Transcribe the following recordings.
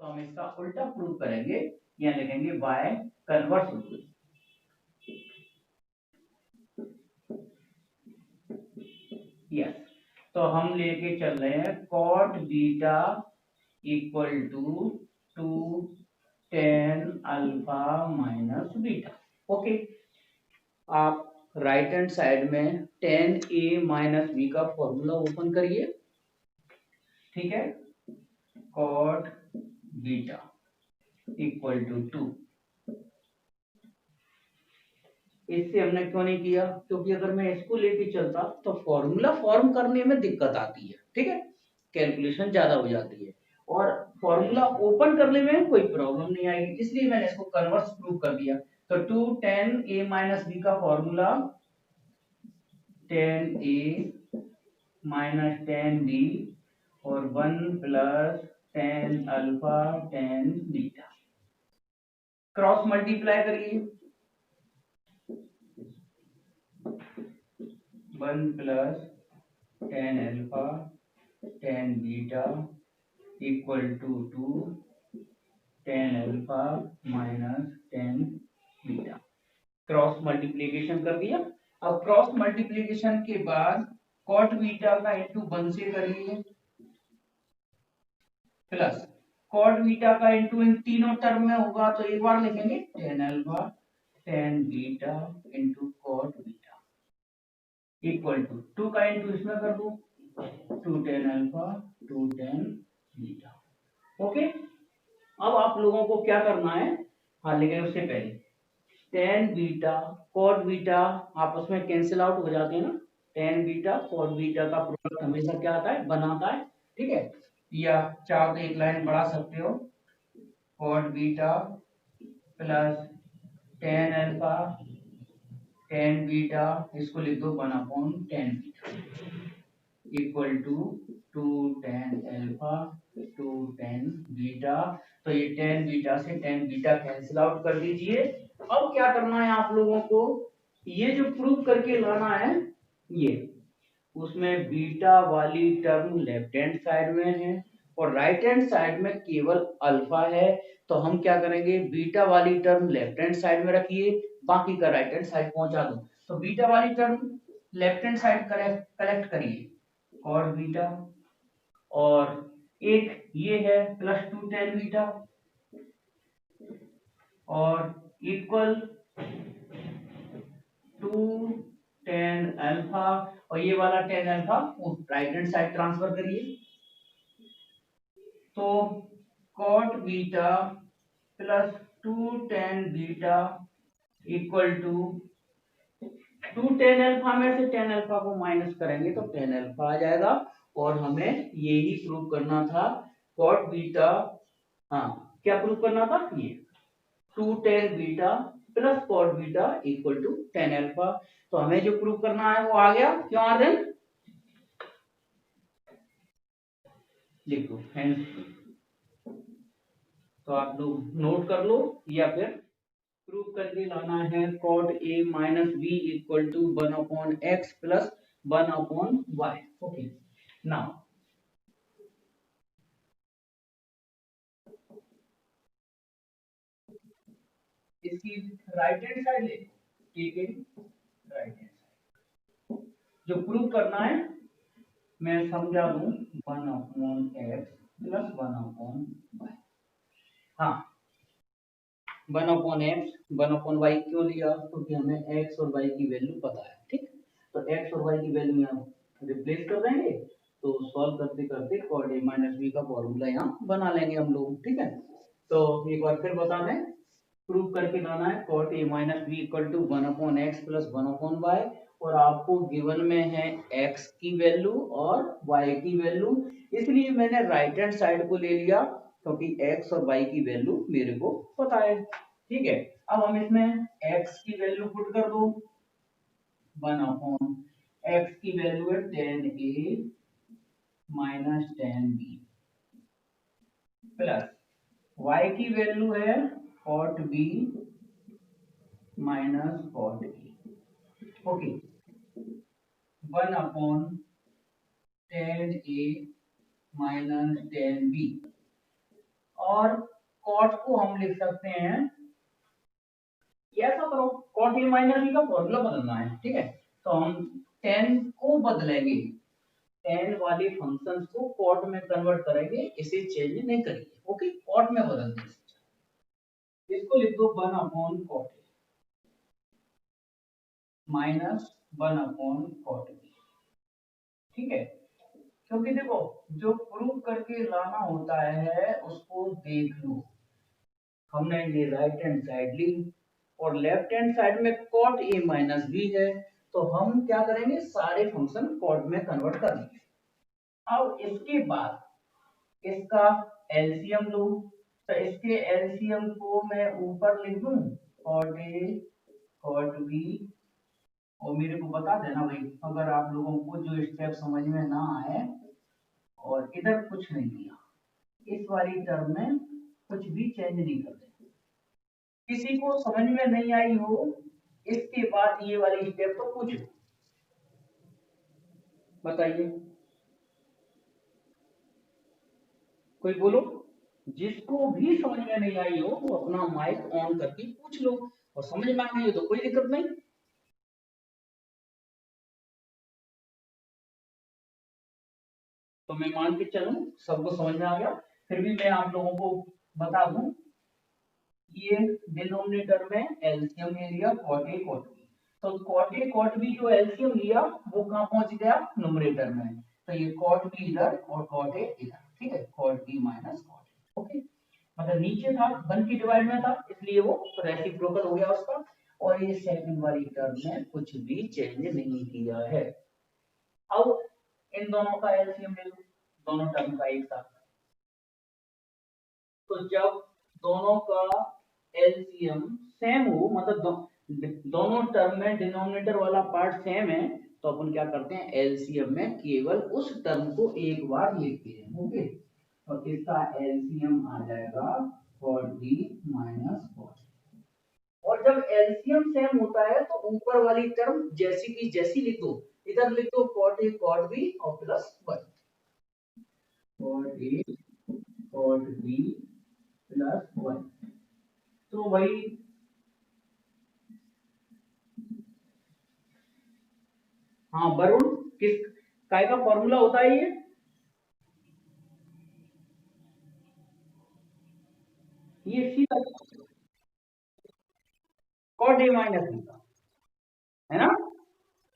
तो हम इसका उल्टा प्रूव करेंगे, यहाँ लिखेंगे बाय कन्वर्स रूल। यस, तो हम लेके चल रहे हैं cot beta equal to 2 tan alpha minus beta. Okay, आप राइट हैंड साइड में tan a माइनस बी का फॉर्मूला ओपन करिए। ठीक है, कॉट बीटा इक्वल टू 2। इससे हमने क्यों नहीं किया, क्योंकि अगर मैं इसको लेके चलता तो फॉर्मूला फॉर्म करने में दिक्कत आती है। ठीक है, कैलकुलेशन ज्यादा हो जाती है, और फॉर्मूला ओपन करने में कोई प्रॉब्लम नहीं आएगी, इसलिए मैंने इसको कन्वर्स प्रूव कर दिया। तो 2 tan a माइनस बी का formula tan a minus tan b और 1 plus tan alpha tan beta. Cross multiply करिए, 1 plus tan alpha tan beta equal to 2 tan alpha minus tan beta. Cross multiplication कर दिया। अब cross multiplication के बाद cot beta का into 1 से करिए, प्लस कॉट बीटा का इंटू इन तीनों टर्म में होगा तो एक बार लिखेंगे tan alpha tan beta into cot beta equal to 2 का इंटू इसमें कर दो, 2 tan alpha 2 tan beta. Okay, अब आप लोगों को क्या करना है, हाँ लेकिन उससे पहले tan बीटा cot बीटा आपस में कैंसिल आउट हो जाते हैं ना, tan बीटा cot बीटा का प्रोडक्ट हमेशा क्या आता है, बनाता है। ठीक है, या चाहो तो एक लाइन बढ़ा सकते हो, cot beta plus tan alpha tan beta, इसको लिख दो 1/tan beta equal to 2 tan alpha 2 tan beta. तो ये tan बीटा से tan बीटा कैंसिल आउट कर दीजिए। अब क्या करना है आप लोगों को, ये जो प्रूव करके लाना है, ये उसमें बीटा वाली टर्म लेफ्ट हैंड साइड में है और राइट हैंड साइड में केवल अल्फा है। तो हम क्या करेंगे, बीटा वाली टर्म लेफ्ट हैंड साइड में रखिए, बाकी का राइट हैंड साइड पहुंचा दो। तो बीटा वाली term left hand side collect करिए, और बीटा, और एक ये है प्लस 2 tan बीटा और इक्वल 2 tan अल्फा, और ये वाला tan alpha right hand side transfer करिए। तो cot beta plus 2 tan beta equal to 2 tan alpha में से tan अल्फा को माइनस करेंगे तो tan अल्फा आ जाएगा, और हमें यही प्रूव करना था cot बीटा। हाँ, क्या प्रूव करना था, ये 2 tan beta plus cot beta equal to tan alpha. तो हमें जो प्रूव करना है वो आ गया, क्यों आ रहे, लिख दो हैंस। तो आप लोग नोट कर लो, या फिर प्रूव करके लाना है cot a minus B equal to 1/x प्लस 1/y। ओके, नाउ इसकी राइट हैंड साइड ले, ठीक है, राइट हैंड साइड जो प्रूव करना है मैं समझा दूं, 1/x प्लस 1/y। हाँ, 1/x 1/y क्यों लिया, क्योंकि हमें x और y की वैल्यू पता है। ठीक, तो x और y की वैल्यू यहाँ रिप्लेस कर देंगे, तो सॉल्व करते करते cot a माइनस बी का फॉर्मूला यहाँ बना लेंगे हम लोग। ठीक है, तो एक बार फिर बता दें, प्रूव करके लाना है cot a minus B equal to 1/x प्लस 1/y, और आपको गिवन में है x की वैल्यू और y की वैल्यू, इसलिए मैंने राइट हैंड साइड को ले लिया, क्योंकि x और y की वैल्यू मेरे को पता है। ठीक है, अब हम इसमें x की वैल्यू पुट कर दो, 1/x की वैल्यू है tan a minus tan b plus y की वैल्यू है cot b minus cot a। Okay, 1/tan a minus tan b, और कॉट को हम लिख सकते हैं, ऐसा करो, कॉट ए माइनस बी का फॉर्मूला बदलना है, ठीक है। तो हम टेन को बदलेंगे, टेन वाले फंक्शंस को कॉट में कन्वर्ट करेंगे, इसे चेंज नहीं करेंगे, ओके, कॉट में बदल देंगे। इसको लिख दो 1 upon cot A minus 1 upon cot B, ठीक है। क्योंकि देखो, जो प्रूव करके लाना होता है उसको देख लो। हमने ये राइट हैंड साइड ली और लेफ्ट हैंड साइड में कॉट ए माइनस बी है, तो हम क्या करेंगे, सारे फंक्शन कॉट में कन्वर्ट कर देंगे। अब इसके बाद इसका एलसीएम लो, तो इसके एलसीएम को मैं ऊपर लिख दूं कॉट ए कॉट बी, और मेरे को बता देना भाई अगर आप लोगों को जो स्टेप समझ में ना आए। और इधर कुछ नहीं किया, इस वाली टर्म में कुछ भी चेंज नहीं करते। किसी को समझ में नहीं आई हो इसके बाद ये वाली स्टेप तो पूछो, बताइए, कोई बोलो। जिसको भी समझ में नहीं आई हो वो अपना माइक ऑन करके पूछ लो, और समझ में आ गई हो तो कोई दिक्कत नहीं। तो मैं मान के चलूं सबको समझ में आ गया, फिर भी मैं आप लोगों को बता दूं, ये डिनोमिनेटर में एलसीएम ले लिया कॉट ए कॉट बी, तो कॉट ए कॉट बी जो एलसीएम लिया वो कहां पहुंच गया, नुमरेटर में, तो ये कॉट बी इधर और कॉट ए इधर, ठीक है, cot B minus cot A, okay. मतलब नीचे था 1 की डिवाइड में था इसलिए वो रेसिप्रोकल हो गया उसका, और ये सेकंड वाली टर्म में कुछ भी चेंज नहीं किया है। अब इन दोनों का एलसीएम ले लो, दोनों टर्म का एक साथ, तो जब दोनों का एलसीएम सेम हो, मतलब दोनों टर्म में डिनोमिनेटर वाला पार्ट सेम है, तो अपन क्या करते हैं, एलसीएम में केवल उस टर्म को एक बार लिखते हैं, ओके। तो इसका एलसीएम आ जाएगा कॉट बी माइनस कॉट, और जब एलसीएम सेम होता है तो ऊपर वाली टर्म जैसी की जैसी लिख दो, इधर लिख दो कॉट ए कॉट बी और plus 1, cot A cot B plus 1, तो वही। हाँ वरुण, किस काय का फॉर्मूला होता है ये सीधा कॉट ए माइनस बी का, है ना।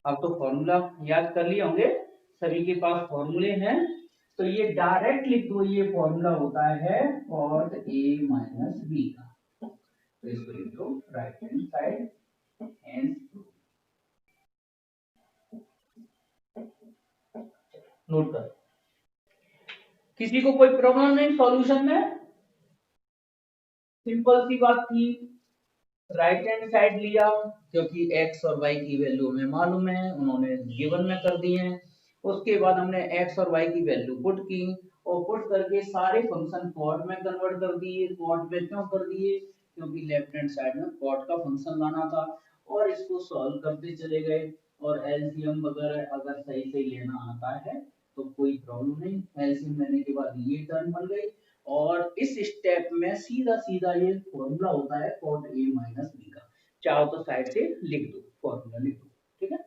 अब तो फॉर्मूला याद कर लिए होंगे, सभी के पास फॉर्मूले हैं, तो ये डायरेक्ट लिख दो, ये फॉर्मूला होता है कॉट ए माइनस बी का, तो इसको लिख दो right hand side, hence note कर। किसी को कोई प्रॉब्लम नहीं सॉल्यूशन में, सिंपल सी बात थी, राइट हैंड साइड लिया क्योंकि x और y की वैल्यू हमें मालूम है, उन्होंने गिवन में कर दी है। उसके बाद हमने x और y की वैल्यू पुट की, और पुट करके सारे फंक्शन कॉट में कन्वर्ट कर दिए। कॉट में क्यों कर दिए, क्योंकि लेफ्ट हैंड साइड में कॉट का फंक्शन लाना था, और इसको सॉल्व करते चले गए। और एलसीएम वगैरह अगर सही सही लेना आता है तो कोई प्रॉब्लम नहीं, एलसीएम लेने के बाद ये टर्म बन गई, और इस स्टेप में सीधा सीधा ये फॉर्मूला होता है कॉट ए माइनस बी का। चाहो तो साइड से लिख दो, फॉर्मूला लिख दो, ठीक है,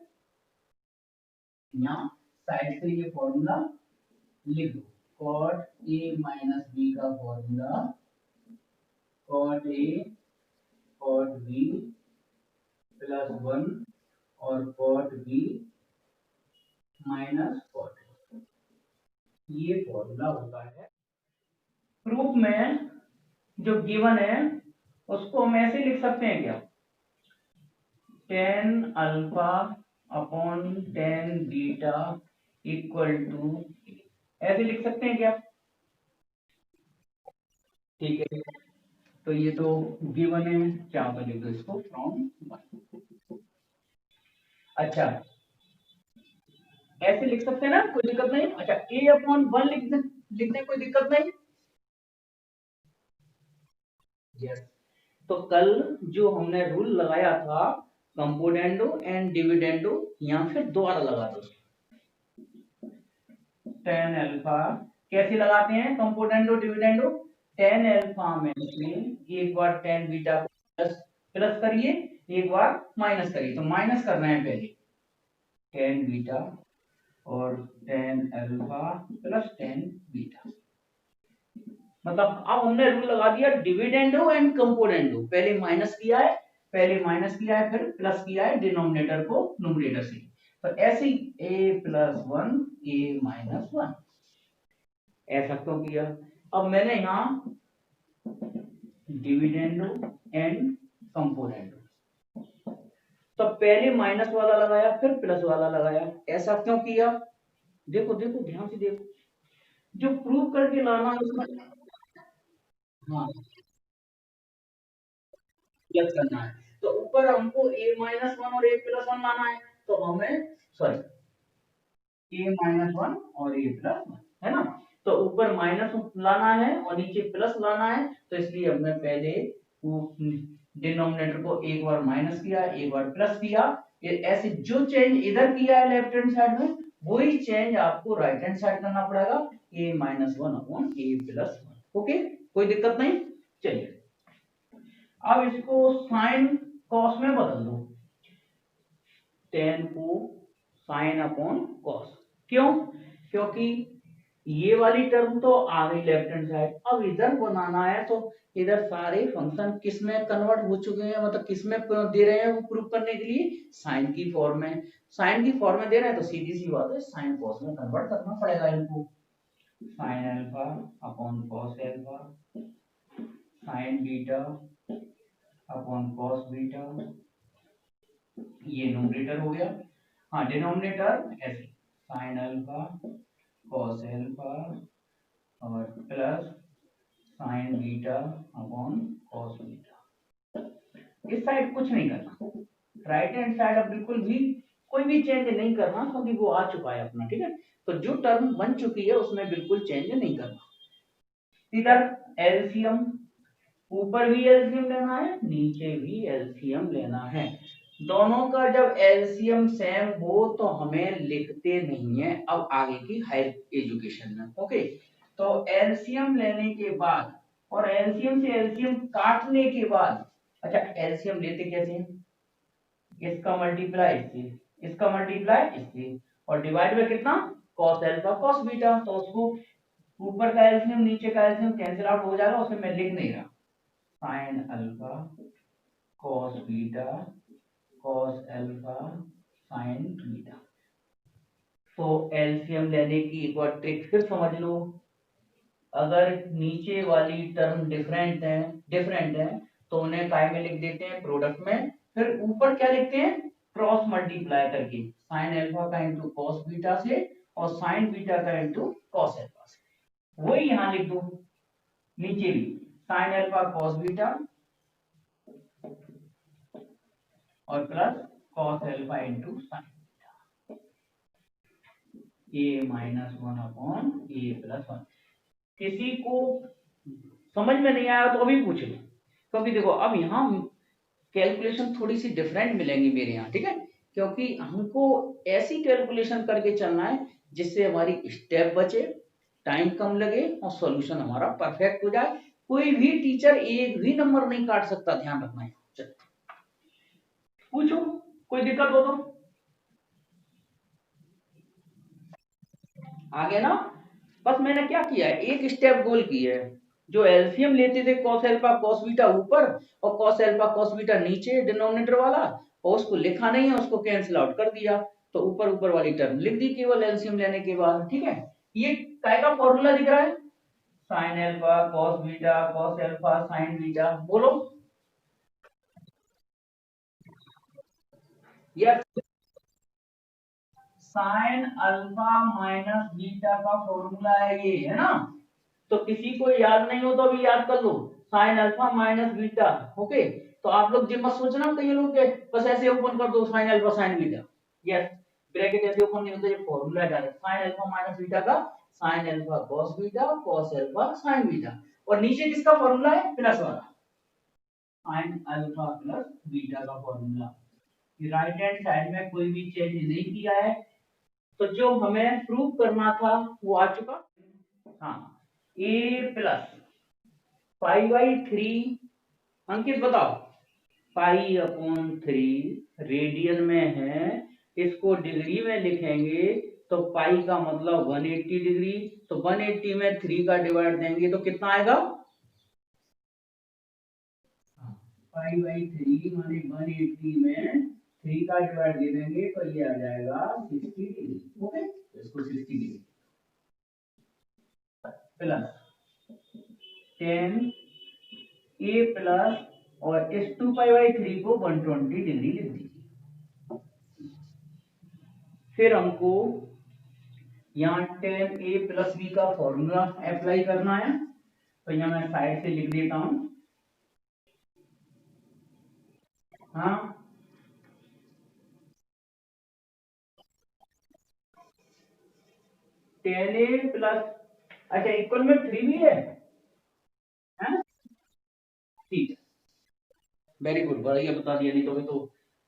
यहाँ साइड से ये फॉर्मूला लिख दो, कॉट ए माइनस बी का formula cot A cot B plus 1 और cot B minus cot A, ये फॉर्मूला होता है। प्रूफ में जो गिवन है उसको हम ऐसे लिख सकते हैं क्या, tan alpha upon tan beta equal to, ऐसे लिख सकते हैं क्या, ठीक है। तो ये तो गिवन है, क्या तो लिख दो इसको फ्रॉम 1, अच्छा ऐसे लिख सकते हैं ना, कोई दिक्कत नहीं। अच्छा a अपॉन 1 लिखने कोई दिक्कत नहीं, यस। तो कल जो हमने रूल लगाया था कंपोनेंडो एंड डिविडेंडो, यहाँ फिर दोबारा लगा दो, टेन अल्फा कैसे लगाते हैं कंपोनेंडो डिविडेंडो, टेन अल्फा में से एक बार टेन बीटा को प्लस प्लस करिए, एक बार माइनस करिए। तो माइनस करना है पहले टेन बीटा और tan alpha plus tan beta. मतलब अब हमने रूल लगा दिया डिविडेंडो एंड कंपोनेंडो। पहले माइनस किया है, फिर प्लस किया है डिनोमिनेटर को न्यूमरेटर से। तो ऐसे a plus one a minus one, ऐसा क्यों किया? अब मैंने यहाँ डिविडेंडो एंड कंपोनेंडो, तो पहले माइनस वाला लगाया फिर प्लस वाला लगाया। ऐसा क्यों किया? देखो देखो ध्यान से देखो, जो प्रूव करके लाना है उसमें, हाँ प्लस करना है। तो ऊपर हमको a माइनस वन और a प्लस वन लाना है, तो हमें सॉरी a माइनस वन और a प्लस वन, है ना? तो ऊपर माइनस लाना है और नीचे प्लस लाना है, तो इसलिए हमने पहले डिनोमिनेटर को एक बार माइनस किया, एक बार प्लस किया। ये ऐसे जो चेंज इधर किया है लेफ्ट हैंड साइड में, वही चेंज आपको राइट हैंड साइड करना पड़ेगा, a minus one upon a plus one. Okay, कोई दिक्कत नहीं। चलिए अब इसको साइन कॉस में बदल दो, टेन को साइन अपॉन कॉस। क्यों? क्योंकि ये वाली टर्म तो आ गई लेफ्ट हैंड साइड, अब इधर बनाना है तो इधर सारे फंक्शन किस में कन्वर्ट हो चुके हैं, मतलब किस में दे रहे हैं वो प्रूव करने के लिए साइन की फॉर्म में। साइन की फॉर्म में दे रहे हैं तो सीधी सी बात है साइन कॉस में कन्वर्ट करना पड़ेगा इनको। Sine alpha upon cos alpha, sine beta upon cos beta, ये न्यूमरेटर हो गया। हाँ डिनोमिनेटर ऐसे साइन अल्फा कॉस अल्फा और plus sign beta upon cos beta. इस साइड कुछ नहीं करना, राइट हैंड साइड अब बिल्कुल भी कोई भी चेंज नहीं करना, क्योंकि वो आ चुका है अपना, ठीक है? तो जो टर्म बन चुकी है उसमें बिल्कुल चेंज नहीं करना। इधर एलसीएम, ऊपर भी एलसीएम लेना है, नीचे भी एलसीएम लेना है। दोनों का जब एलसीएम सेम हो तो हमें लिखते नहीं है अब आगे की हायर एजुकेशन में। ओके, तो एलसीएम लेने के बाद और एलसीएम से एलसीएम काटने के बाद, अच्छा एलसीएम लेते कैसे हैं? इसका मल्टीप्लाई इससे, इसका मल्टीप्लाई इससे, और डिवाइड में कितना? cos alpha cos beta. तो उसको ऊपर का एलसीएम नीचे का एलसीएम कैंसिल आउट हो जाएगा, उसमें मैं लिख नहीं रहा। sin alpha cos beta cos alpha sin beta. तो एलसीएम लेने की एक बार ट्रिक फिर समझ लो। अगर नीचे वाली टर्म डिफरेंट है तो उन्हें काय में लिख देते हैं, प्रोडक्ट में। फिर ऊपर क्या लिखते हैं? क्रॉस मल्टीप्लाई करके साइन अल्फा का इंटू कॉस बीटा से और साइन बीटा का इंटू कॉस अल्फा से। वही यहां लिख दो, नीचे भी साइन अल्फा कॉस बीटा और plus cos alpha into sine A minus one upon A plus one. किसी को समझ में नहीं आया तो अभी पूछ लो, क्योंकि देखो अब यहाँ कैलकुलेशन थोड़ी सी डिफरेंट मिलेंगी मेरे यहाँ, ठीक है? क्योंकि हमको ऐसी कैलकुलेशन करके चलना है जिससे हमारी स्टेप बचे, टाइम कम लगे और सॉल्यूशन हमारा परफेक्ट हो जाए। कोई भी टीचर एक भी नंबर नहीं काट सकता, ध्यान रखना है। पूछो, कोई दिक्कत हो तो। आगे ना, बस मैंने क्या किया है, एक स्टेप गोल की है। जो एलसीएम लेते थे cos अल्फा cos बीटा ऊपर और cos अल्फा cos बीटा नीचे डिनोमिनेटर वाला, और उसको लिखा नहीं है, उसको कैंसिल आउट कर दिया। तो ऊपर ऊपर वाली टर्म लिख दी केवल एलसीएम लेने के बाद, ठीक है? ये काय का फॉर्मूला दिख रहा है, sin alpha cos beta cos alpha sin beta. बोलो yes, sin alpha minus beta का फॉर्मूला है ये, है ना? तो किसी को याद नहीं हो तो अभी याद कर लो, sine alpha minus beta. Okay, तो आप लोग जिम मत सोचना कई लोग के बस ऐसे ओपन कर दो sine alpha sine beta. Yes, bracket ऐसे ओपन नहीं होता, ये formula direct sine alpha minus beta का sine alpha cos beta cos alpha sin beta. और नीचे किसका फॉर्मूला है? प्लस वाला, साइन अल्फा प्लस बीटा का फॉर्मूला। राइट हैंड साइड में कोई भी चेंज नहीं किया है, तो जो हमें प्रूव करना था वो आ चुका। हाँ, ए प्लस पाई बाई 3, अंकित बताओ, पाई अपॉन 3 रेडियन में है, इसको डिग्री में लिखेंगे तो पाई का मतलब 180 डिग्री, तो 180 में 3 का डिवाइड देंगे तो कितना आएगा, पाई बाई 3 माने 180 में 3 का डिवाइड दे देंगे तो ये आ जाएगा 60 डिग्री। ओके, इसको 60 डिग्री प्लस 10 ए प्लस, और इस 2 पाई बाई 3 को 120 डिग्री लिख दीजिए। फिर हमको यहाँ 10 ए प्लस बी का फॉर्मूला अप्लाई करना है, तो यहाँ मैं साइड से लिख देता हूं। हाँ, 10 ए प्लस, अच्छा इक्वल में 3 भी है, हैं? ठीक है, वेरी गुड, बढ़िया बता दिया, नहीं तो भी तो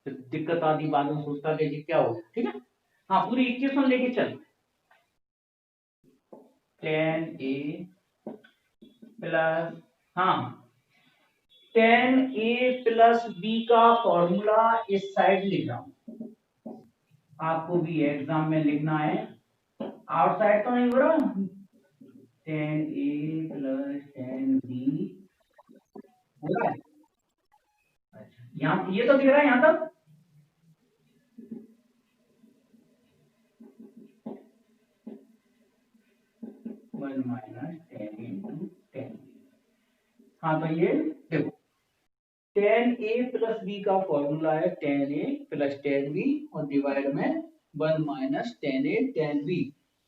फिर दिक्कत आती, बाद में सोचता कि क्या हो गया। ठीक है, हाँ पूरी इक्वेशन लेके चल। 10 ए प्लस, हाँ 10 ए प्लस बी का फॉर्मूला इस साइड लिख रहा हूं, आपको भी एग्जाम में लिखना है, आउटसाइड तो नहीं हो रहा। 10 ए प्लस 10 बी हो रहा है, अच्छा यहाँ ये तो दिख रहा है यहाँ तक, 1 - 10 × 10। हाँ तो ये देखो 10 ए प्लस बी का फॉर्मूला है 10 ए प्लस 10 बी, और डिवाइड में 1 - 10 ए 10 बी,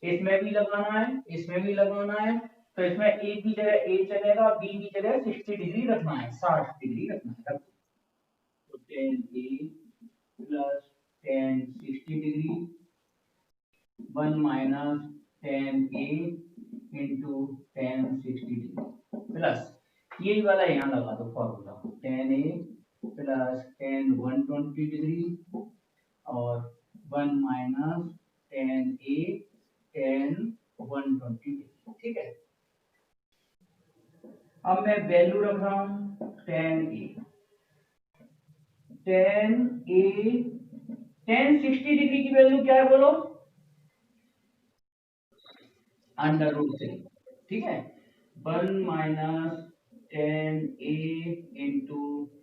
इसमें भी लगाना है, इसमें भी लगाना है, तो इसमें ए की जगह ए चलेगा, बी की जगह 60 डिग्री रखना है, 60 डिग्री रखना है। तो 10 ए प्लस 10 60 डिग्री, 1 - 10 ए इंटू 10 60 डिग्री प्लस, यही वाला यहाँ लगा दो फॉर्मूला, 10 ए प्लस 10 120 डिग्री, और 1 - 10 ए 10 120 डिग्री। ठीक है, अब मैं वैल्यू रख रहा हूँ 10 ए 10 60 डिग्री की वैल्यू क्या है बोलो, √3। ठीक है, 1 - 10 ए इंटू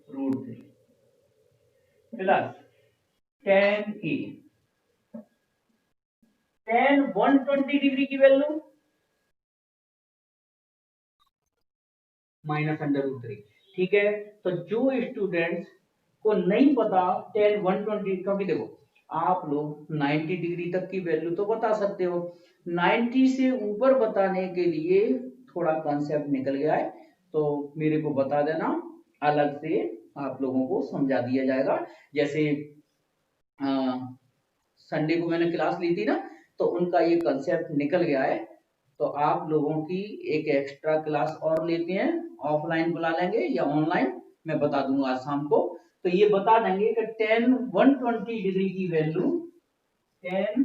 √3 प्लस 10 ए, 10 120 डिग्री की वैल्यू -√3। ठीक है, तो जो स्टूडेंट्स को नहीं पता 10 120, क्योंकि देखो आप लोग 90 डिग्री तक की वैल्यू तो बता सकते हो, 90 से ऊपर बताने के लिए थोड़ा कॉन्सेप्ट निकल गया है, तो मेरे को बता देना, अलग से आप लोगों को समझा दिया जाएगा। जैसे संडे को मैंने क्लास ली थी ना, तो उनका ये कंसेप्ट निकल गया है, तो आप लोगों की एक एक्स्ट्रा क्लास और लेते हैं, ऑफलाइन बुला लेंगे या ऑनलाइन, मैं बता दूंगा आज शाम को, तो ये बता देंगे कि 10 120 डिग्री की वैल्यू, 10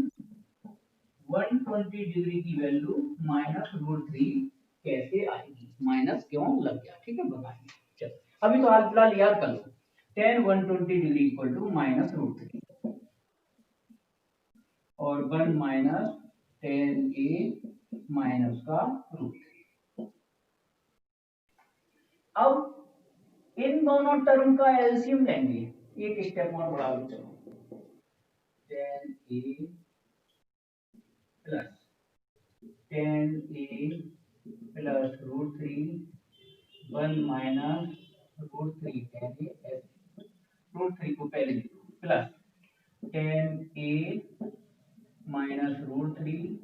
120 डिग्री की वैल्यू -√3 कैसे आएगी, माइनस क्यों लग गया, ठीक है बताएंगे। चलो अभी तो हाल फिलहाल याद कर लो, 10 120 डिग्री इक्वल टू -√3, और 1 - 10 ए माइनस का √3। अब इन दोनों टर्म का एलसीएम लेंगे, एक स्टेप और बढ़ा लो, चलो 10 ए प्लस 10 ए प्लस √3, 1 - √3 10 ए, √3 को पहले लिखो, प्लस 10 ए -√3,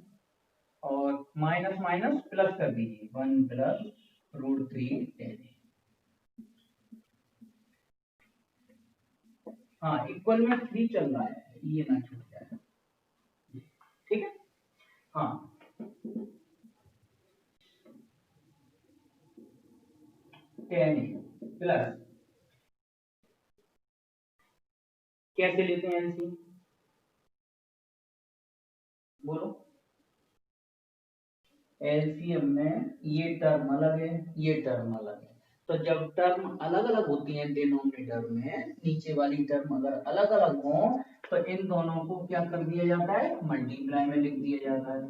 और माइनस माइनस प्लस कर दीजिए, 1 प्लस √3 10 ए। हाँ इक्वल में 3 चल रहा है, ये ना छूट जाए, ठीक है। हाँ 10 प्लस, कैसे लेते हैं एलसीएम बोलो, एलसीएम में ये टर्म अलग है, ये टर्म अलग है। तो जब टर्म अलग अलग होती है डिनोमिनेटर में, नीचे वाली टर्म अगर अलग अलग हो तो इन दोनों को क्या कर दिया जाता है, मल्टीप्लाई में लिख दिया जाता है।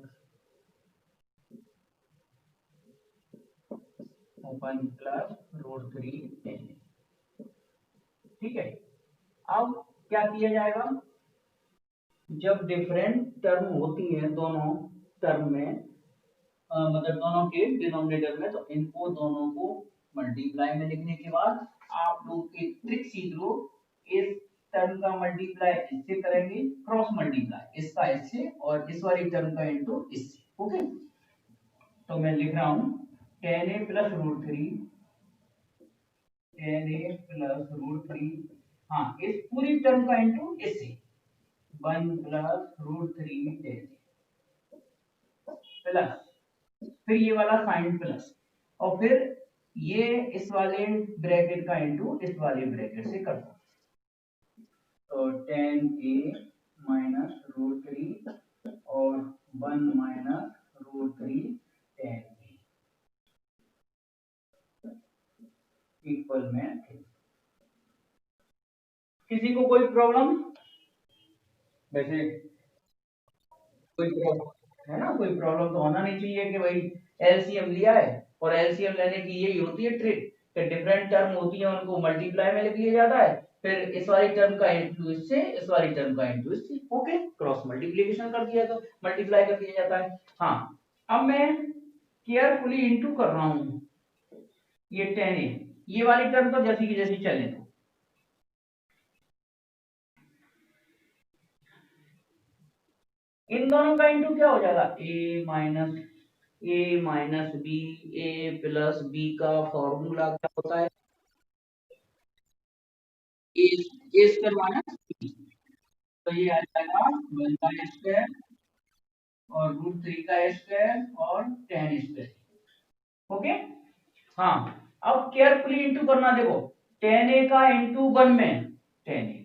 ओपन प्लस रूट 3 ठीक है। अब क्या किया जाएगा, जब डिफरेंट टर्म होती है दोनों टर्म में, मतलब दोनों के डिनोमिनेटर में, तो इनको दोनों को मल्टीप्लाई में लिखने के बाद आप लोग एक ट्रिक सीख लो। इस टर्म का मल्टीप्लाई इससे करेंगे, क्रॉस मल्टीप्लाई इसका इससे और इस वाली टर्म का इनटू इससे। ओके, तो मैं लिख रहा हूं टेन ए प्लस रूट 3, टेन ए प्लस रूट 3, हाँ इस पूरी टर्म का इनटू इससे 1 प्लस रूट 3 टेन प्लस, फिर ये वाला साइन प्लस, और फिर ये इस वाले ब्रैकेट का इनटू इस वाले ब्रैकेट से कर दो। तो टेन ए माइनस रूट 3 और 1 माइनस रूट 3 टेन इक्वल में 3। किसी को कोई प्रॉब्लम, वैसे कोई प्रॉब्लम है ना, कोई प्रॉब्लम तो होना नहीं चाहिए कि भाई एलसीएम लिया है, और एलसीएम लेने की यही होती है ट्रिक कि डिफरेंट टर्म होती है उनको मल्टीप्लाई में लिख लिया जाता है, फिर इस वाली टर्म का इनटू इससे, इस वाली टर्म का इनटू इससे। ओके, क्रॉस मल्टीप्लिकेशन कर दिया तो मल्टीप्लाई कर दिया जाता है। हाँ, अब मैं केयरफुली इनटू कर रहा हूं ये 10 है, ये वाली टर्म तो जैसी की जैसी चले तो इन दोनों का इनटू क्या हो जाएगा, ए माइनस बी, ए प्लस बी का फॉर्मूला क्या होता है, ए स्क्वायर माइनस बी, तो ये आ जाएगा 1 का स्क्वायर और रूट 3 का स्क्वायर और 10 स्क्वायर। ओके, हाँ अब केयरफुली इनटू करना, देखो 10a का इनटू 1 में 10a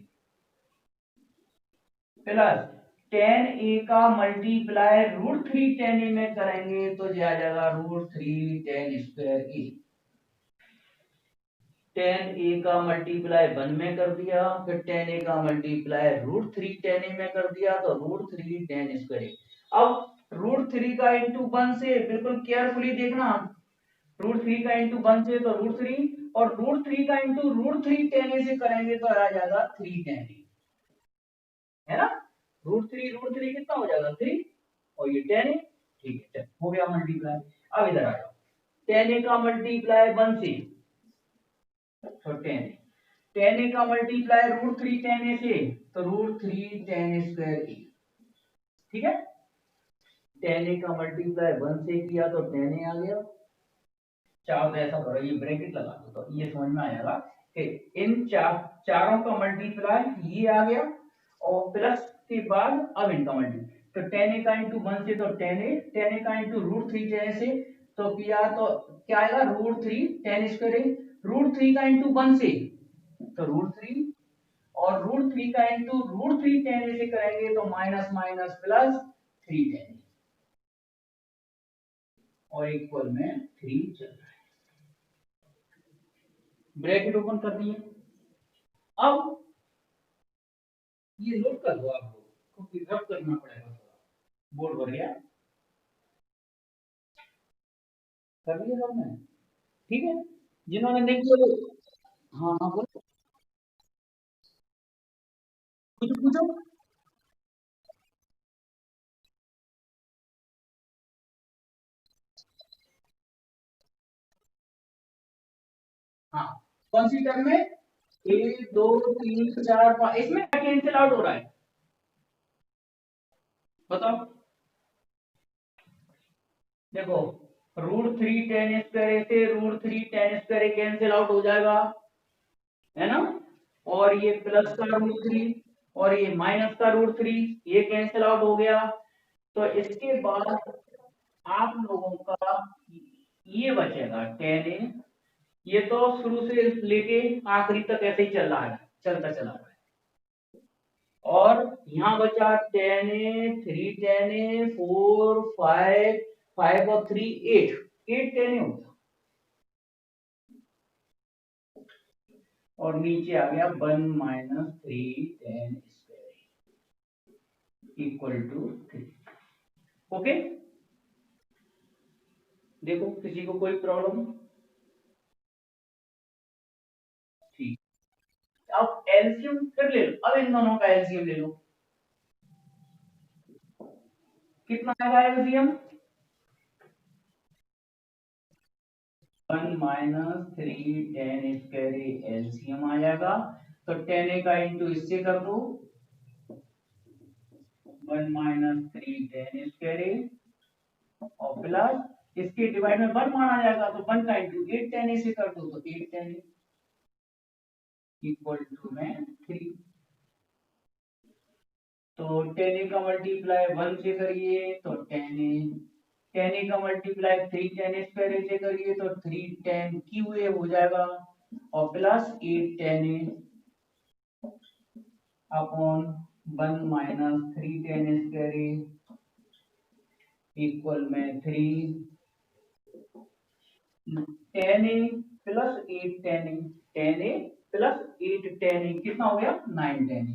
प्लस 10a का मल्टीप्लाई रूट 3 10a में करेंगे तो आ जाएगा रूट 3 10 स्क्वायर ए। 10a का मल्टीप्लाई 1 में कर दिया, फिर 10a का मल्टीप्लाई रूट 3 10a में कर दिया तो रूट 3 10 स्क्वायर। अब रूट 3 का इंटू 1 से बिल्कुल केयरफुली देखना, रूट 3 का इंटू 1 से तो रूट 3, और रूट 3 का इंटू रूट 3 10a से करेंगे तो आ जाएगा 3 10a, है ना। रूट 3 कितना हो जाएगा 3, और ये 10a, ठीक है हो गया मल्टीप्लाई। अब इधर आ जाओ, 10a का मल्टीप्लाई 1 से तो 10a का मल्टीप्लाई रूट 3 10a से तो रूट 3 10 स्क्वायर ए, ठीक है। 10a का मल्टीप्लाई 1 से किया तो 10a आ गया। चाहो तो ऐसा करो, ये ब्रैकेट लगा दो तो ये समझ में आ जाएगा कि इन चारों का मल्टीप्लाई ये आ गया, और प्लस के बाद अब इनका मल्टीप्लाई, तो 10a का इंटू 1 से तो 10a, 10a का इंटू रूट 3 10 से तो किया तो क्या आएगा रूट 3 10 स्क्वायर, रूट 3 का इंटू 1 से तो रूट 3, और रूट 3 का इंटू रूट 3 10 से करेंगे तो माइनस माइनस प्लस 3 10 और इक्वल में 3 चल रहा है। ब्रैकेट ओपन कर दिए। अब ये नोट कर लो, आप लोग को फिगर करना पड़ेगा, बोर्ड भर गया कर लिया सबने, ठीक है। जिन्होंने नहीं किया वो, हाँ हाँ बोलो, कुछ पूछो। हाँ, कौन सी टर्म में, 1 2 3 4 5, इसमें कैंसिल आउट हो रहा है, बताओ। देखो रूट 3 10 स्क्वायर से रूट 3 10 स्क्वायर कैंसिल आउट हो जाएगा, है ना, और ये प्लस का रूट 3 और ये माइनस का रूट 3 ये कैंसिल आउट हो गया। तो इसके बाद आप लोगों का ये बचेगा 10a, ये तो शुरू से लेके आखिरी तक ऐसे ही चल रहा है, चलता चला रहा है, और यहाँ बचा 10a 3 10a 4 5 5 और 3 8, 8 10 हो गया और नीचे आ गया 1 माइनस 3 10 स्क्वायर इक्वल टू 3। ओके, देखो किसी को कोई प्रॉब्लम? ठीक, अब एलसीएम फिर ले लो, अब इन दोनों का एलसीएम ले लो। कितना आएगा एलसीएम? 1 माइनस 3 10 स्क्वायर एलसीएम आ जाएगा। तो 10 का इंटू इससे कर दो, 1 माइनस 3 10 स्क्वायर और प्लस इसके डिवाइड में 1 माना जाएगा तो 1 का इंटू 8 10 से कर दो तो 8 10 इक्वल टू में 3। तो 10 का मल्टीप्लाई 1 से करिए तो 10 का मल्टीप्लाई 3 10 स्क्वायर से करिए तो 3 10 क्यू ए हो जाएगा और plus 8 10 upon 1 minus 3 10 square equal में 3 10 प्लस 8 10 प्लस 8 10 कितना हो गया 9 10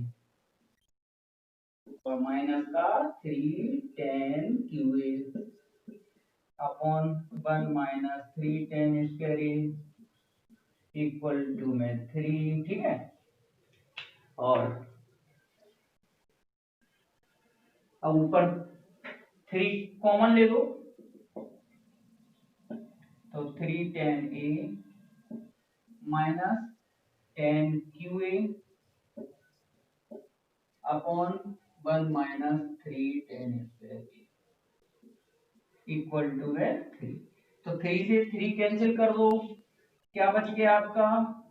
और माइनस का 3 10 Q A upon 1 minus 3 10 square equal to में 3। ठीक है, और अब ऊपर 3 कॉमन ले लो तो 3 10 A minus 10 Q A upon 1 minus 3 10 square equal to है 3। तो 3 से 3 कैंसिल कर दो, क्या बच गया आपका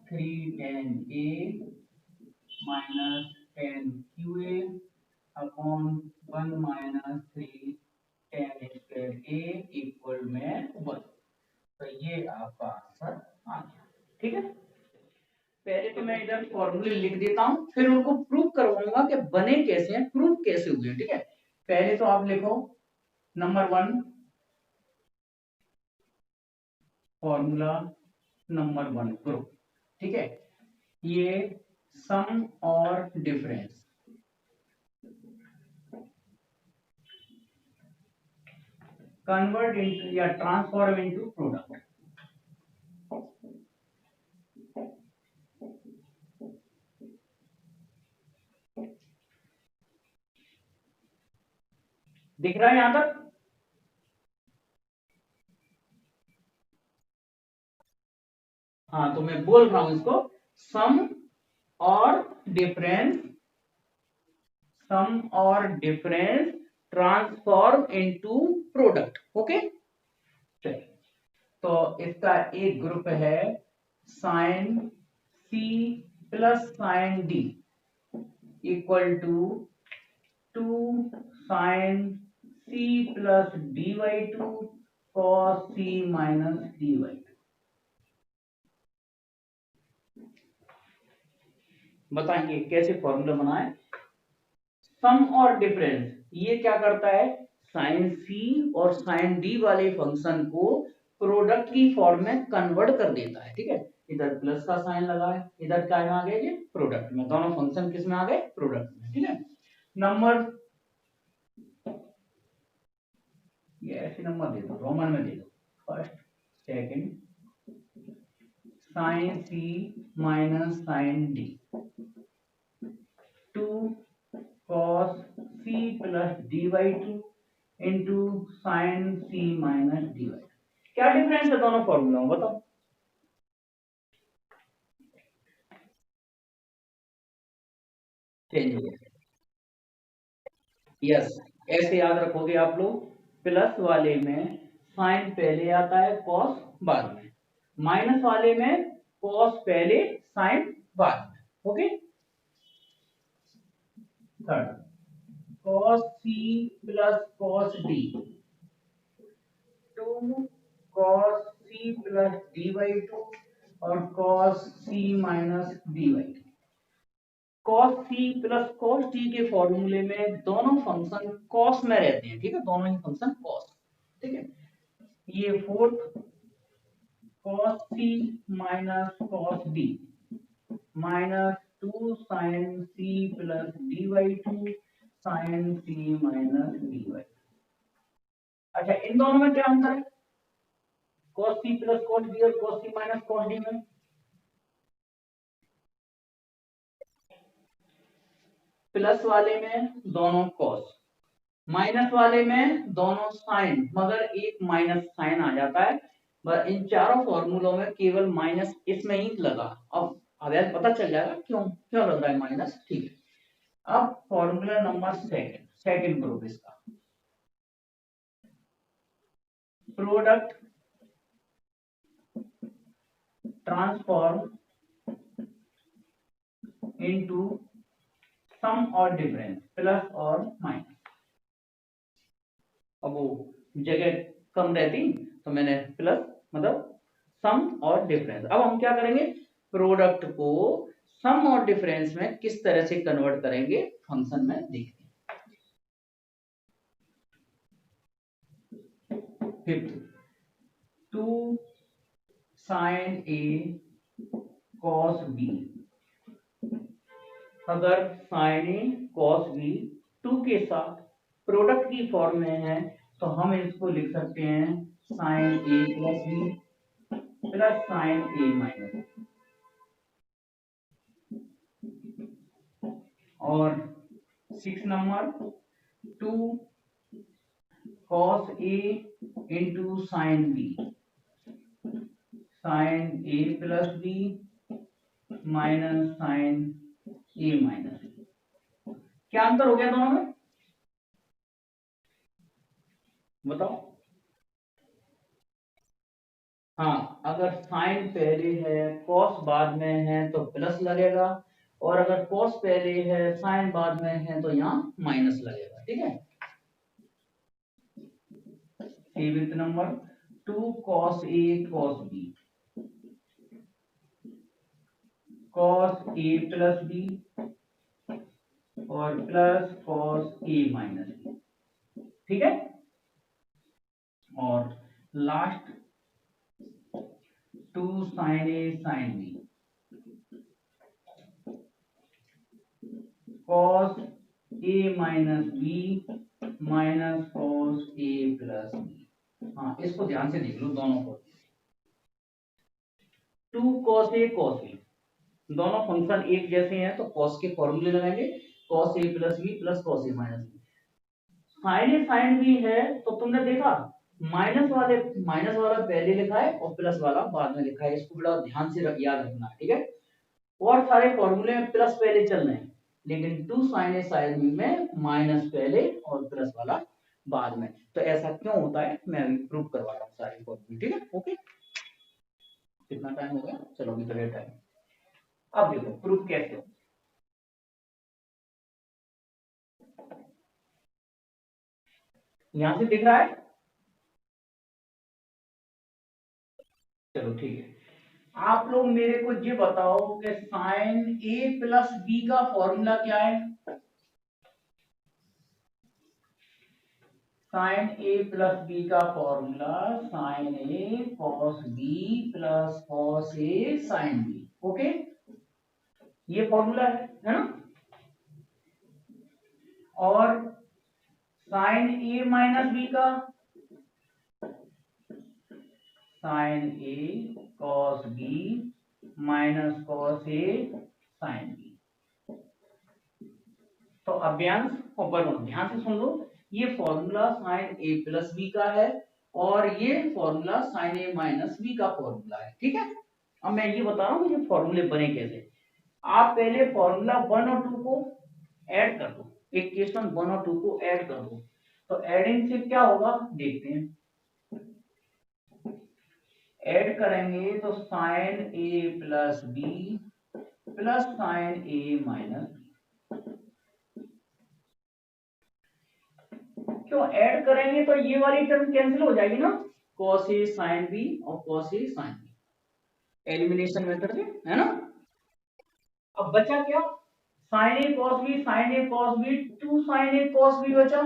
3 10 A minus 10 Q A upon 1 minus 3 10 square A equal में 1। तो ये आपका आंसर आ गया। ठीक है, पहले तो मैं इधर फॉर्मूले लिख देता हूं, फिर उनको प्रूव करवाऊंगा कि बने कैसे हैं, प्रूव कैसे हुए। ठीक है, पहले तो आप लिखो नंबर 1 फॉर्मूला नंबर 1 प्रूफ। ठीक है, ये सम और डिफरेंस कन्वर्ट इनटू या ट्रांसफॉर्म इनटू प्रोडक्ट। दिख रहा है यहां तक? हाँ, तो मैं बोल रहा हूं इसको सम और डिफरेंस, सम और difference transform into product. Okay, चलिए, तो इसका एक ग्रुप है sine C plus sine D equal to 2 sine C plus D by 2 cos C minus D by 2। बताएंगे कैसे फॉर्मूला बनाए। सम और डिफरेंस ये क्या करता है, साइन सी और साइन डी वाले फंक्शन को प्रोडक्ट की फॉर्म में कन्वर्ट कर देता है। ठीक है, इधर प्लस का साइन लगा है, इधर क्या आ गया, ये प्रोडक्ट में, दोनों फंक्शन किस में आ गए, प्रोडक्ट में। ठीक है, नंबर ये ऐसे नंबर दे दो, रोमन में दे दो, first second sine C minus sine D 2 cos c plus D by 2 into sine C minus D by 2। क्या डिफरेंस है दोनों फॉर्मूला में, बताओ। चेंज हो गया, यस, ऐसे याद रखोगे आप लोग, प्लस वाले में साइन पहले आता है, कॉस बाद में, माइनस वाले में कॉस पहले साइन बाद में। Okay, third cos c plus cos d 2 cos c plus d by 2 और cos c minus d by 2। cos c plus cos d के फॉर्मूले में दोनों फंक्शन cos में रहते हैं। ठीक है, दोनों ही फंक्शन cos। ठीक है, ये fourth cos c minus cos d minus 2 sin c plus dy 2 sin c minus dy। अच्छा, इन दोनों में क्या अंतर है? cos c plus cos d और cos c minus cos d में प्लस वाले में दोनों cos, माइनस वाले में दोनों साइन, मगर एक माइनस साइन आ जाता है। बस इन चारों फॉर्मूलों में केवल माइनस इसमें ही लगा। अब यार पता चल जाएगा क्यों क्यों लग रहा है माइनस। ठीक है, अब फॉर्मूला नंबर सेकंड ग्रुप इसका प्रोडक्ट ट्रांसफॉर्म इनटू सम और डिफरेंस प्लस और माइनस। अब वो जगह कम रहती तो मैंने प्लस मतलब सम और डिफरेंस। अब हम क्या करेंगे, प्रोडक्ट को सम और डिफरेंस में किस तरह से कन्वर्ट करेंगे फंक्शन में देखते हैं। Fifth 2 sin a cos b, अगर sin a cos b 2 के साथ प्रोडक्ट की फॉर्म में है तो हम इसको लिख सकते हैं sin a plus b plus sin a minus. और 6 number 2 cos a into sin b, sin a plus b minus sin a minus. क्या अंतर हो गया दोनों में बताओ? हाँ, अगर साइन पहले है cos बाद में है तो प्लस लगेगा, और अगर cos पहले है साइन बाद में है तो यहाँ माइनस लगेगा। ठीक है, seventh number 2 cos a cos b, cos a plus b और plus cos a minus b। ठीक है, और last 2 sin a sin b, cos a minus b minus cos a plus b। हाँ, इसको ध्यान से देख लो दोनों को। 2 cos a cos b, दोनों फंक्शन एक जैसे हैं तो cos के फॉर्मूले लगाएंगे, cos a plus b plus cos a minus b। Sine A sine b है तो तुमने देखा माइनस वाला पहले लिखा है और प्लस वाला बाद में लिखा है, इसको बड़ा ध्यान से याद रखना। ठीक है, और सारे फॉर्मूले में प्लस पहले चल रहे हैं, लेकिन 2 sin a sin b में माइनस पहले और प्लस वाला बाद में। तो ऐसा क्यों होता है मैं अभी प्रूव करवा रहा हूँ सारे फॉर्मूले। ठीक है, ओके। कितना टाइम हो गया? चलो अभी तो लेट टाइम। अब देखो प्रूफ कैसे हो। यहां से दिख रहा है? चलो ठीक है, आप लोग मेरे को ये बताओ कि साइन ए प्लस बी का फॉर्मूला क्या है? साइन ए प्लस बी का formula sine A cos B plus cos A sine B. Okay, ये फॉर्मूला है ना? और साइन ए माइनस बी का sign A cos B minus cos A sine B. तो अभ्यांश और वर्गमूल ध्यान से सुन लो, ये फॉर्मूला साइन ए प्लस बी का है और ये formula sine A minus B का फॉर्मूला है। ठीक है, अब मैं ये बता रहा हूँ ये फॉर्मूले बने कैसे। आप पहले फॉर्मूला 1 और 2 को ऐड कर दो, इक्वेशन 1 और 2 को ऐड कर दो, तो एडिंग से क्या होगा देखते हैं। ऐड करेंगे तो sign A plus B plus sign A minus B. क्यों ऐड करेंगे तो ये वाली टर्म कैंसिल हो जाएगी ना, cos a sin b और cos a sin b, elimination method से, है ना? अब बचा क्या? sin a cos b sin a cos b 2 sin a cos b बचा।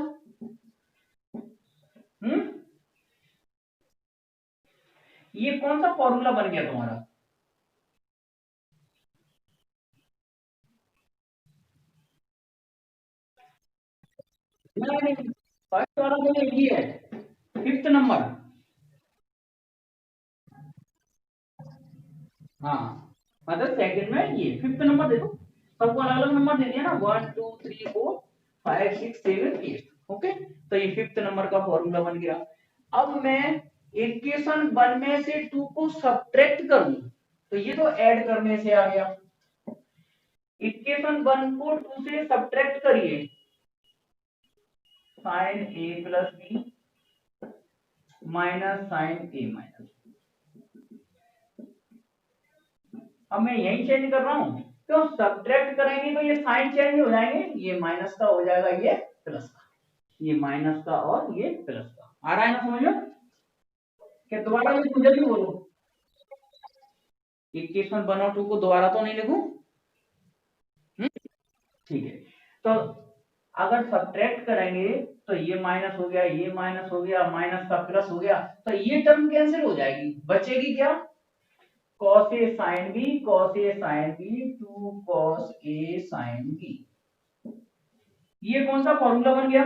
ये कौन सा फॉर्मूला बन गया तुम्हारा? नहीं, फर्स्ट वाला तो ये है, फिफ्थ नंबर। हाँ, मतलब सेकंड में ये फिफ्थ नंबर देखो, सबको अलग अलग नंबर दे दिया ना, 1 2 3 4 5 6 7 8। ओके, तो ये फिफ्थ नंबर का फॉर्मूला बन गया। अब मैं इक्वेशन 1 में से 2 को सब्ट्रैक्ट करूं, तो ये तो ऐड करने से आ गया। इक्वेशन 1 को 2 से सब्ट्रैक्ट करिए, sign A plus B minus sign A minus. अब मैं यही चेंज कर रहा हूं, तो सब्ट्रैक्ट करेंगे तो ये साइन चेंज हो जाएंगे, ये माइनस का हो जाएगा, ये प्लस का, ये माइनस का और ये प्लस का। आ रहा है ना समझ में? क्या दोबारा लिखूं? जल्दी बोलो। इक्वेशन 1 और 2 को दोबारा तो नहीं लिखूं? ठीक है, तो अगर सब्ट्रैक्ट करेंगे तो ये माइनस हो गया, ये माइनस हो गया, माइनस का प्लस हो गया, तो ये टर्म कैंसिल हो जाएगी, बचेगी क्या? cos a sin b, cos a sin b, 2 cos a sin b। ये कौन सा फॉर्मूला बन गया?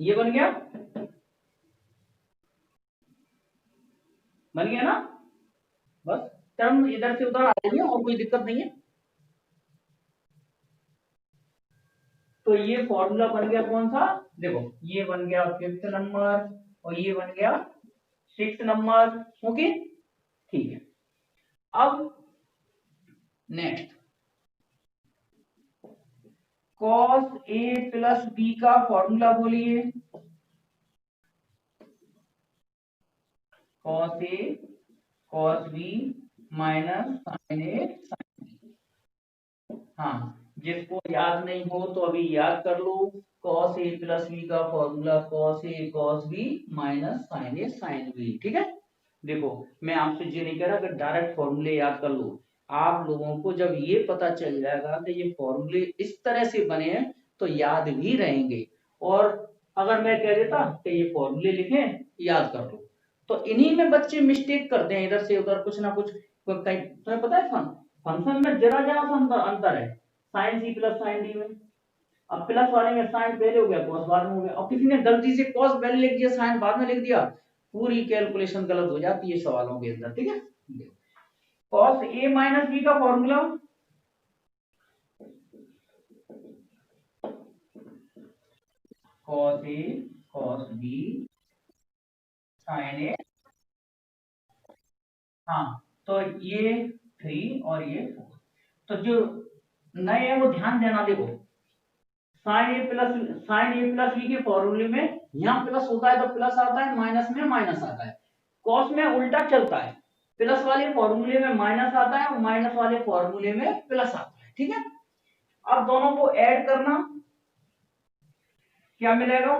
ये बन गया, बन गया ना? बस टर्म इधर से उधर आ रही है और कोई दिक्कत नहीं है। तो ये फॉर्मूला बन गया कौन सा? देखो, ये बन गया फिफ्थ नंबर और ये बन गया सिक्स नंबर। ओके, ठीक है। अब next, cos a plus b का फॉर्मूला बोलिए। cos a cos b minus sin a sin b। हाँ, जिसको याद नहीं हो तो अभी याद कर लो। cos a प्लस b का formula cos a cos b minus sin a sin b। ठीक है, देखो मैं आपसे ये नहीं कह रहा कि डायरेक्ट फॉर्मूले याद कर लो, आप लोगों को जब ये पता चल जाएगा कि ये फॉर्मूले इस तरह से बने हैं तो याद भी रहेंगे। और अगर मैं कह देता कि ये फॉर्मूले लिखें याद कर लो, तो इन्हीं में बच्चे मिस्टेक करते हैं, इधर से उधर कुछ ना कुछ। कहीं तुम्हें पता है फंक्शन में जरा जरा सा अंतर है, sine C plus sine D में। अब प्लस वाले में साइन पहले हो गया, कॉस बाद में हो गया, और किसी ने गलती से कॉस पहले लिख दिया, साइन बाद में लिख दिया, पूरी कैलकुलेशन गलत हो जाती है सवालों के अंदर। ठीक है, कॉस ए माइनस बी का formula, cos A cos B sign ए। हाँ, तो ये 3 और ये 4। तो जो नए है वो ध्यान देना, देखो साइन ए प्लस बी के फॉर्मूले में यहाँ प्लस होता है तो प्लस आता है, माइनस में माइनस आता है। कॉस में उल्टा चलता है, प्लस वाले फॉर्मूले में माइनस आता है और माइनस वाले फॉर्मूले में प्लस आता है। ठीक है, अब दोनों को ऐड करना, क्या मिलेगा?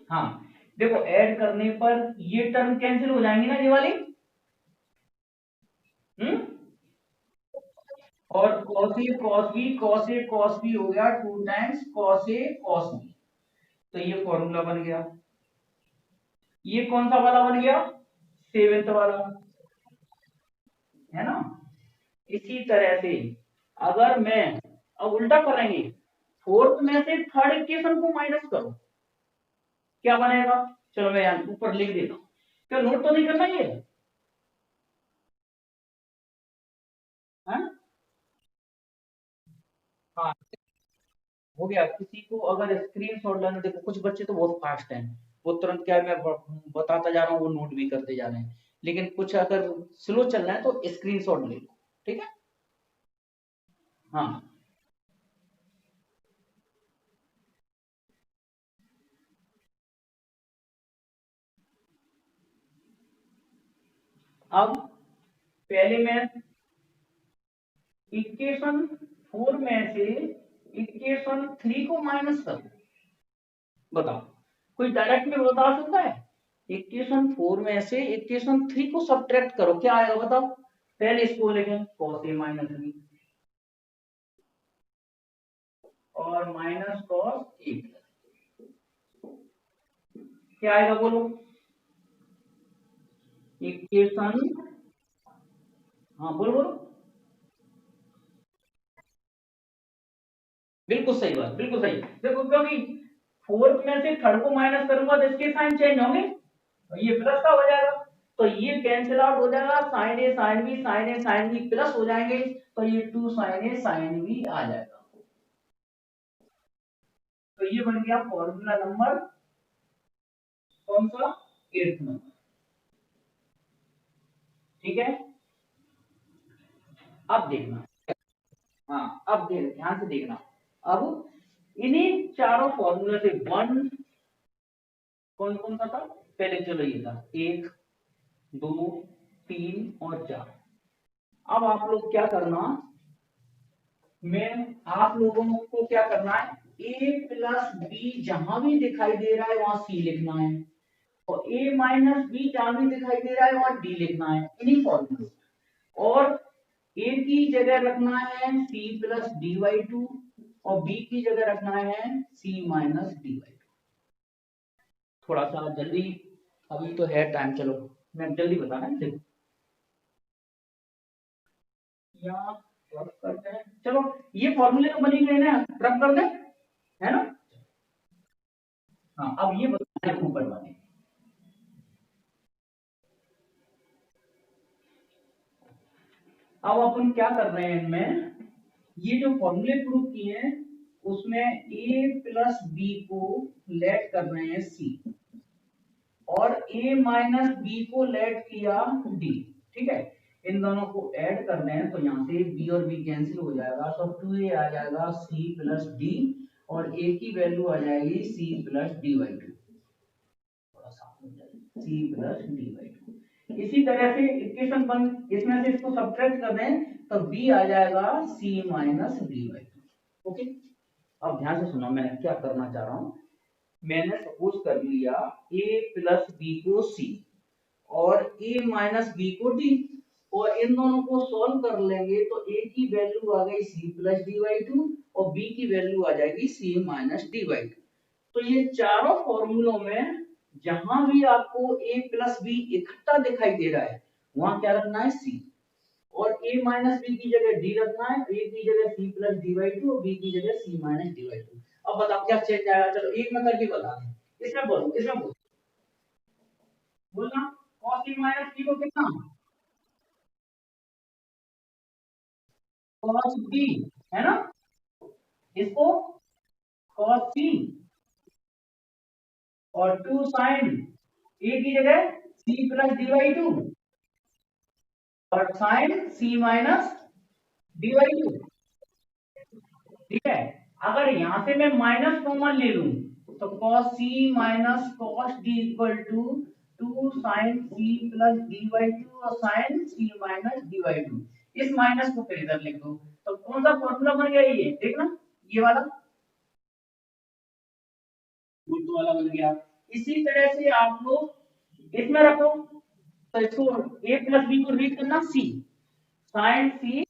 हाँ, देखो ऐड करने पर ये टर्म कैंसिल हो जाएंगी ना, ये वाली। हम्म, और cos a cos b हो गया 2 times cos a cos b। तो ये फॉर्मूला बन गया। ये कौन सा वाला बन गया? सेवेंथ वाला, है ना? इसी तरह से अगर मैं, अब उल्टा करेंगे, फोर्थ में से थर्ड इक्वेशन को माइनस करो, क्या बनेगा? चलो मैं यहाँ ऊपर लिख देता हूँ, क्या नोट तो नहीं करना ये? है? हाँ, हो गया। किसी को अगर स्क्रीनशॉट लेना, देखो कुछ बच्चे तो बहुत फास्ट हैं, वो तुरंत क्या है, मैं बताता जा रहा हूँ वो नोट भी करते जा रहे हैं, लेकिन कुछ अगर स्लो चल रहा है तो स्क्रीनशॉट ले लो। ठीक है, हाँ। अब पहले मैं इक्वेशन 4 में से इक्वेशन 3 को माइनस करूं, बताओ कोई डायरेक्ट में बता सकता है? इक्वेशन 4 में से इक्वेशन 3 को सब्ट्रैक्ट करो, क्या आएगा बताओ? पहले इसको लिखें cos a माइनस बी और माइनस cos a क्या आएगा बोलो इक्वेशन। हाँ बोलो बोलो। बिल्कुल सही बात, बिल्कुल सही। देखो क्योंकि फोर्थ में से थर्ड को माइनस करूंगा तो इसके साइन चेंज होंगे, तो ये प्लस का हो जाएगा, तो ये कैंसिल आउट हो जाएगा, sign A sine B sign A sine B plus हो जाएंगे, तो ये 2 साइन ए साइन बी आ जाएगा। तो ये बन गया फॉर्मूला नंबर कौन सा, 8th नंबर। ठीक है, अब देखना। हाँ अब देख ध्यान से देखना। अब इन्हीं चारों फॉर्मूले से वन कौन कौन सा था, पहले चलो ये था 1 2 3 और 4। अब आप लोग क्या करना, मैं आप लोगों को क्या करना है, a प्लस बी जहां भी दिखाई दे रहा है वहां c लिखना है, और a माइनस बी जहां भी दिखाई दे रहा है वहां d लिखना है इन्हीं फॉर्मूले। और a की जगह रखना है c plus D by two और b की जगह रखना है c minus D by to. थोड़ा सा जल्दी, अभी तो है टाइम, चलो मैं जल्दी बताना है, देखो यहाँ रब करते हैं, चलो ये फॉर्मूले तो बनी गए ना, रब कर दे, है ना। हाँ अब ये बताना है ऊपर वाले। अब अपन क्या कर रहे हैं इनमें, ये जो फॉर्मूले प्रूव किए हैं उसमें a प्लस बी को लेट कर रहे हैं c और a माइनस बी को लेट किया d। ठीक है, इन दोनों को ऐड करने हैं तो यहाँ से b और b कैंसिल हो जाएगा, तो 2a आ जाएगा c प्लस d और a की वैल्यू आ जाएगी c plus D by to, थोड़ा सा c plus D by to. इसी तरह से इक्वेशन वन इसमें से इसको सब्ट्रैक्ट कर दें तो b आ जाएगा c minus D by two. Okay, अब ध्यान से सुनो मैं क्या करना चाह रहा हूं, मैंने सपोज कर लिया a प्लस बी को c और a माइनस बी को d, और इन दोनों को सॉल्व कर लेंगे तो a की वैल्यू आ गई c plus D by two और b की वैल्यू आ जाएगी c minus D by to. तो ये चारों फॉर्मूलों में जहां भी आपको a प्लस बी इकट्ठा दिखाई दे रहा है वहां क्या रखना है c, और a माइनस बी की जगह d रखना है, a की जगह c plus D by two और b की जगह c minus D by to. अब बताओ क्या चेंज आएगा, चलो एक में करके बता दें, इसमें बोलो, इसमें बोलो, बोलना cos a माइनस b को कितना, cos b, है ना, इसको cos c और 2 sin a की जगह c plus D by two और sin c minus D by to. ठीक है, अगर यहां से मैं माइनस कॉमन ले लूं तो cos c minus cos d equal to 2 sin c plus d by two और sin c minus d by two. इस माइनस को फिर इधर लिख दो, तो कौन सा फॉर्मूला बन गया, ये देखना, ये वाला रूट वाला बन गया। इसी तरह से आप लोग इसमें रखो, तो इसको a प्लस b को रीड करना c, sin c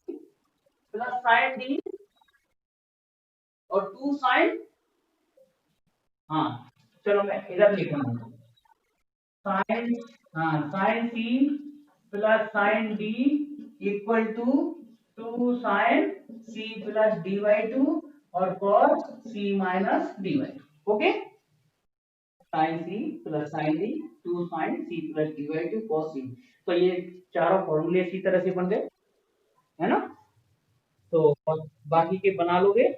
plus sin d और 2 sin, हाँ चलो मैं इधर लिख रहा हूँ, साइन, हाँ sine C plus sine D equal to 2 sine C plus D by two और cos C minus D by two. Okay, sine C plus sine D 2 sine C plus D by two cos C. तो ये चारों फॉर्मूले इसी तरह से बन गए, है ना। तो बाकी के बना लोगे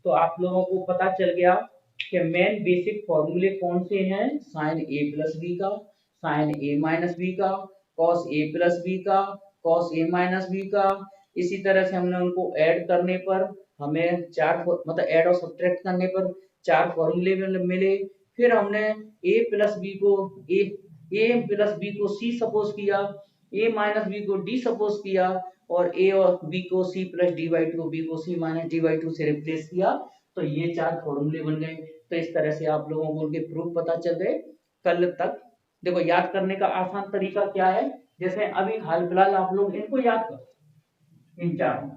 तो आप लोगों को पता चल गया कि मेन बेसिक फॉर्मूले कौन से हैं, साइन ए प्लस बी का, साइन ए माइनस बी का, कॉस ए प्लस बी का, कॉस ए माइनस बी का। इसी तरह से हमने उनको ऐड करने पर हमें चार मतलब ऐड और सब्ट्रैक्ट करने पर चार फॉर्मूले मिले। फिर हमने ए प्लस बी को ए प्लस बी को सी सपोज किया, ए माइनस बी को डी सपोज किया और ए और बी को C plus D by two, B को C minus D by two से रिप्लेस किया, तो ये चार फॉर्मूले बन गए। तो इस तरह से आप लोगों को उनके प्रूफ पता चल गए। कल तक देखो याद करने का आसान तरीका क्या है, जैसे अभी हाल फिलहाल आप लोग इनको याद करो, इन चारों।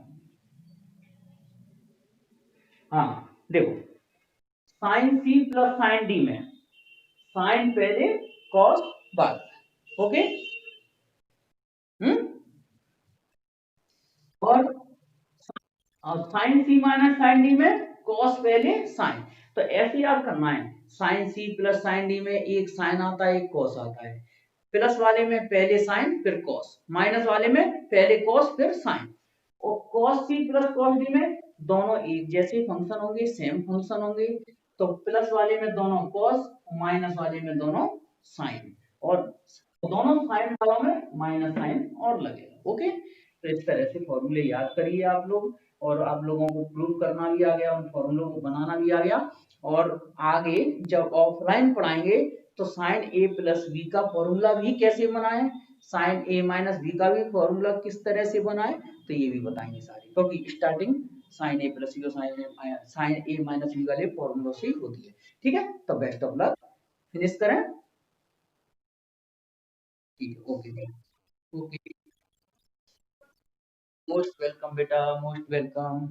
हाँ देखो, sine C plus sine D में साइन पहले कॉस बाद। ओके। हम्म। और sine C minus sine D में कॉस पहले साइन। तो ऐसे याद करना है, sine C plus sine D में एक साइन आता है एक कॉस आता है। प्लस वाले में पहले साइन फिर कॉस, माइनस वाले में पहले कॉस फिर साइन। और cos C plus cos D में दोनों एक जैसे फंक्शन होंगे, सेम फंक्शन होंगे। तो प्लस वाले में दोनों कॉस, माइनस वाले में दोनों साइन, और दोनों साइन वालों में माइनस साइन और लगेगा। ओके, तो इस तरह से फॉर्मूले याद करिए आप लोग, और आप लोगों को प्रूव करना भी आ गया, उन फॉर्मूलों को बनाना भी आ गया। और आगे जब ऑफलाइन पढ़ाएंगे तो साइन ए प्लस बी का फॉर्मूला भी कैसे बनाएं, साइन ए माइनस बी का भी फॉर्मूला किस तरह से बनाएं, तो ये भी बताएंगे सारे, क्योंकि स्टार्टिंग साइन ए प्लस बी और साइन ए माइनस बी वाले फॉर्मूलों से ही होती है। ठीक है, तो बेस्ट ऑफ लक, फिनिश करें। ठीक है, ओके। ओके, मोस्ट वेलकम बेटा, मोस्ट वेलकम।